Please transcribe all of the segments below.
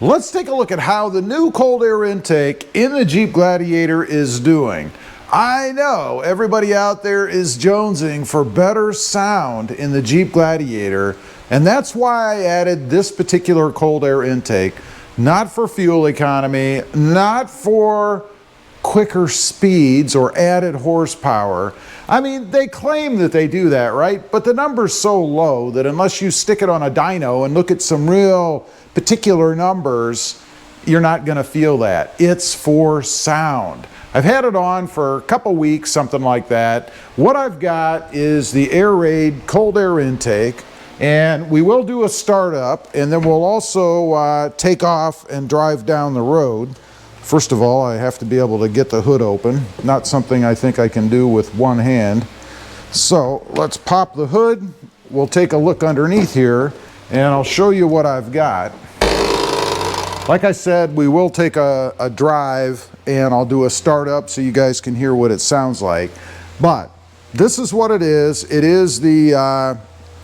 Let's take a look at how the new cold air intake in the Jeep Gladiator is doing. I know everybody out there is jonesing for better sound in the Jeep Gladiator, and that's why I added this particular cold air intake. Not for fuel economy, not for quicker speeds or added horsepower. I mean, they claim that they do that, right? But the number's so low that unless you stick it on a dyno and look at some real particular numbers, you're not going to feel that. It's for sound. I've had it on for a couple weeks, something like that. What I've got is the Air Raid cold air intake, and we will do a startup, and then we'll also take off and drive down the road. First of all, I have to be able to get the hood open. Not something I think I can do with one hand. So let's pop the hood. We'll take a look underneath here, and I'll show you what I've got. Like I said, we will take a drive, and I'll do a startup so you guys can hear what it sounds like. But this is what it is. It is the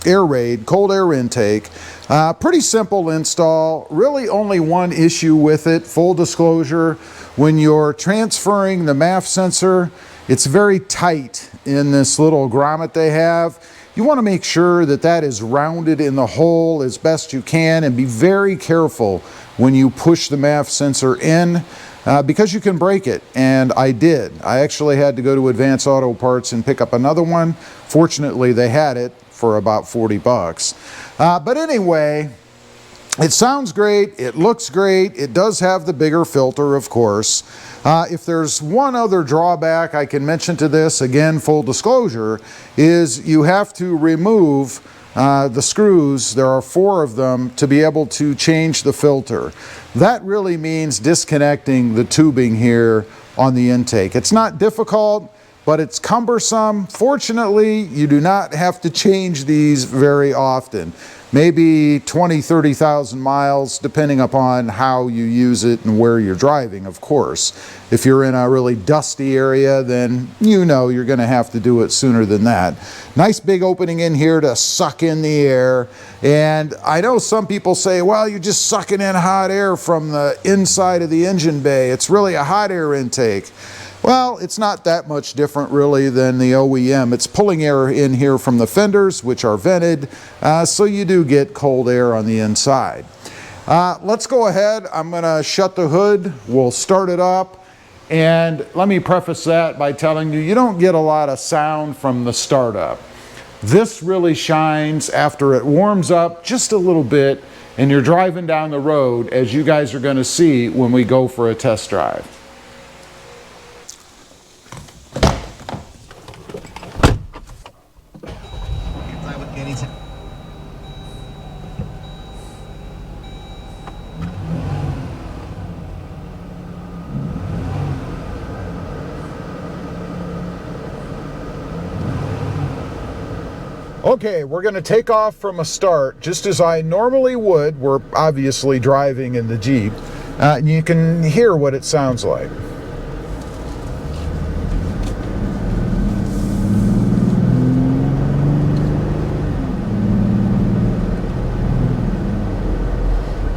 Air Raid cold air intake. Pretty simple install. Really only one issue with it. Full disclosure, when you're transferring the MAF sensor, it's very tight in this little grommet they have. You want to make sure that that is rounded in the hole as best you can, and be very careful when you push the MAF sensor in, because you can break it, and I did. I actually had to go to Advanced Auto Parts and pick up another one. Fortunately, they had it for about 40 bucks. But anyway, it sounds great, it looks great, it does have the bigger filter, of course. If there's one other drawback I can mention to this, again, full disclosure, is you have to remove the screws. There are 4 of them to be able to change the filter. That really means disconnecting the tubing here on the intake. It's not difficult, but it's cumbersome. Fortunately, you do not have to change these very often. Maybe 20, 30,000 miles, depending upon how you use it and where you're driving, of course. If you're in a really dusty area, then you know you're gonna have to do it sooner than that. Nice big opening in here to suck in the air. And I know some people say, well, you're just sucking in hot air from the inside of the engine bay. It's really a hot air intake. Well, it's not that much different really than the OEM. It's pulling air in here from the fenders, which are vented, so you do get cold air on the inside. Let's go ahead. I'm going to shut the hood. We'll start it up. And let me preface that by telling you, you don't get a lot of sound from the startup. This really shines after it warms up just a little bit and you're driving down the road, as you guys are going to see when we go for a test drive. Okay, we're going to take off from a start just as I normally would. We're obviously driving in the Jeep, and you can hear what it sounds like.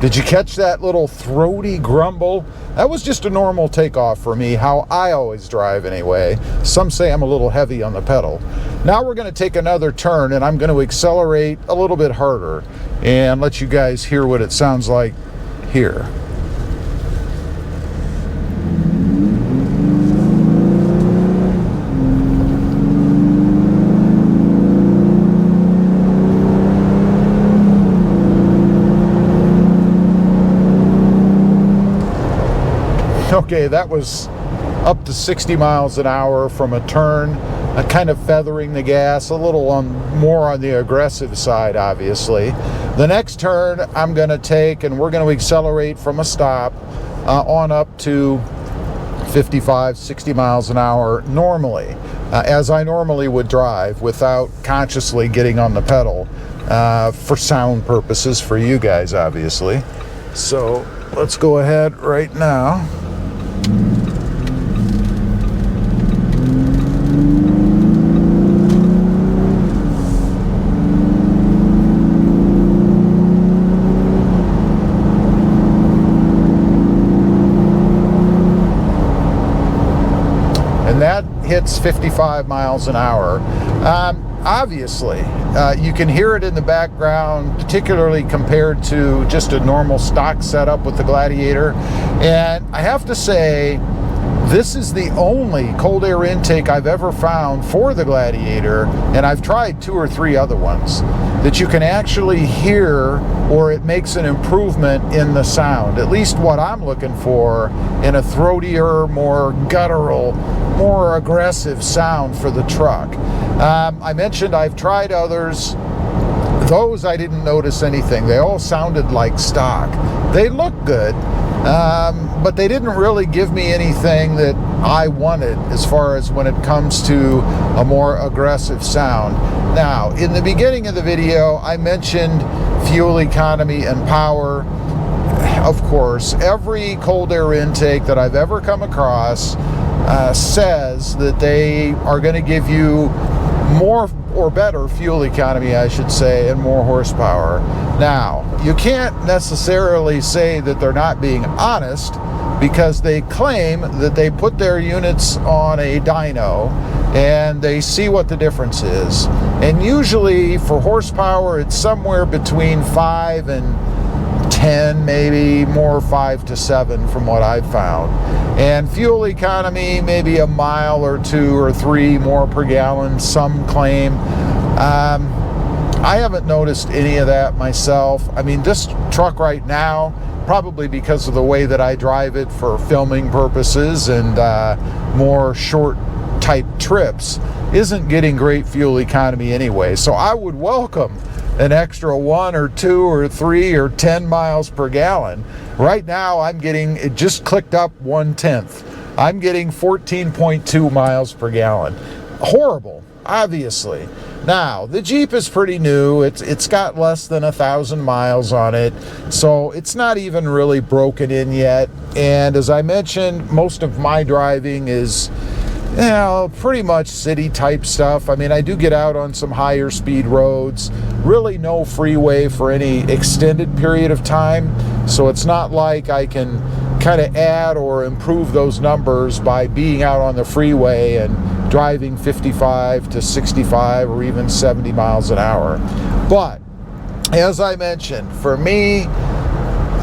Did you catch that little throaty grumble? That was just a normal takeoff for me, how I always drive anyway. Some say I'm a little heavy on the pedal. Now we're going to take another turn, and I'm going to accelerate a little bit harder and let you guys hear what it sounds like here. Okay, that was up to 60 miles an hour from a turn, kind of feathering the gas, a little more on the aggressive side, obviously. The next turn I'm going to take, and we're going to accelerate from a stop on up to 55, 60 miles an hour normally, as I normally would drive without consciously getting on the pedal, for sound purposes for you guys, obviously. So let's go ahead right now. hits 55 miles an hour. Obviously, you can hear it in the background, particularly compared to just a normal stock setup with the Gladiator. And I have to say, this is the only cold air intake I've ever found for the Gladiator, and I've tried 2 or 3 other ones, that you can actually hear, or it makes an improvement in the sound. At least what I'm looking for in a throatier, more guttural, more aggressive sound for the truck. I mentioned I've tried others. Those I didn't notice anything. They all sounded like stock. They look good. But they didn't really give me anything that I wanted as far as when it comes to a more aggressive sound. Now, in the beginning of the video, I mentioned fuel economy and power. Of course, every cold air intake that I've ever come across says that they are going to give you more or better fuel economy, I should say, and more horsepower. Now, you can't necessarily say that they're not being honest, because they claim that they put their units on a dyno and they see what the difference is. And usually for horsepower, it's somewhere between 5 and 10, maybe more 5 to 7 from what I've found. And fuel economy, maybe a mile or 2 or 3 more per gallon, some claim. I haven't noticed any of that myself. I mean, this truck right now, probably because of the way that I drive it for filming purposes and more short type trips, isn't getting great fuel economy anyway. So I would welcome an extra 1 or 2 or 3 or 10 miles per gallon. Right now I'm getting, it just clicked up 1/10. I'm getting 14.2 miles per gallon. Horrible, obviously. Now, the Jeep is pretty new. It's got less than 1,000 miles on it, so it's not even really broken in yet. And as I mentioned, most of my driving is, you know, pretty much city type stuff. I mean, I do get out on some higher speed roads, really no freeway for any extended period of time. So it's not like I can kind of add or improve those numbers by being out on the freeway and driving 55 to 65 or even 70 miles an hour. But as I mentioned, for me,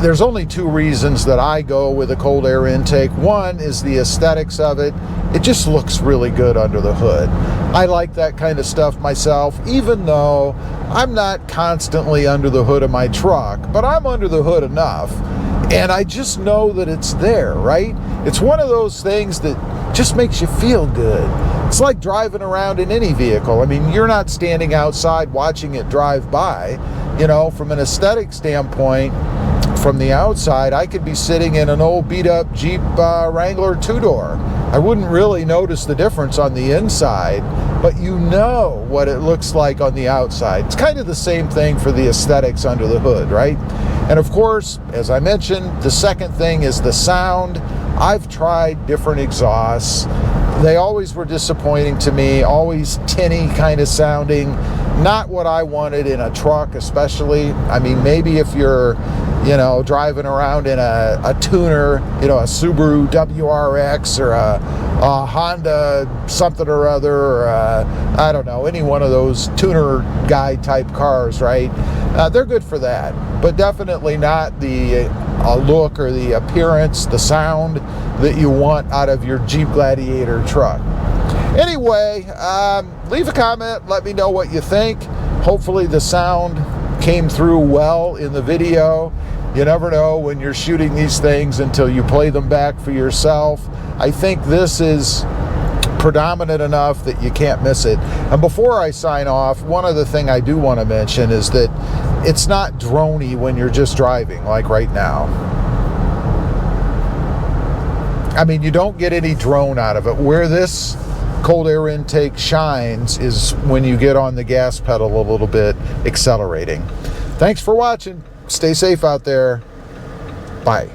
there's only 2 reasons that I go with a cold air intake. One is the aesthetics of it. It just looks really good under the hood. I like that kind of stuff myself, even though I'm not constantly under the hood of my truck, but I'm under the hood enough. And I just know that it's there, right? It's one of those things that just makes you feel good. It's like driving around in any vehicle. I mean, you're not standing outside watching it drive by. You know, from an aesthetic standpoint, from the outside, I could be sitting in an old beat-up Jeep Wrangler 2-door. I wouldn't really notice the difference on the inside, but you know what it looks like on the outside. It's kind of the same thing for the aesthetics under the hood, right? And of course, as I mentioned, the second thing is the sound. I've tried different exhausts. They always were disappointing to me, always tinny kind of sounding. Not what I wanted in a truck, especially. I mean, maybe if you're, you know, driving around in a tuner, you know, a Subaru WRX or a Honda something or other, or I don't know, any one of those tuner guy type cars, right? They're good for that, but definitely not the look or the appearance, the sound that you want out of your Jeep Gladiator truck. Anyway, leave a comment, let me know what you think. Hopefully the sound came through well in the video. You never know when you're shooting these things until you play them back for yourself. I think this is predominant enough that you can't miss it. And before I sign off, one other thing I do want to mention is that it's not droney when you're just driving, like right now. I mean, you don't get any drone out of it. Where this cold air intake shines is when you get on the gas pedal a little bit, accelerating. Thanks for watching. Stay safe out there. Bye.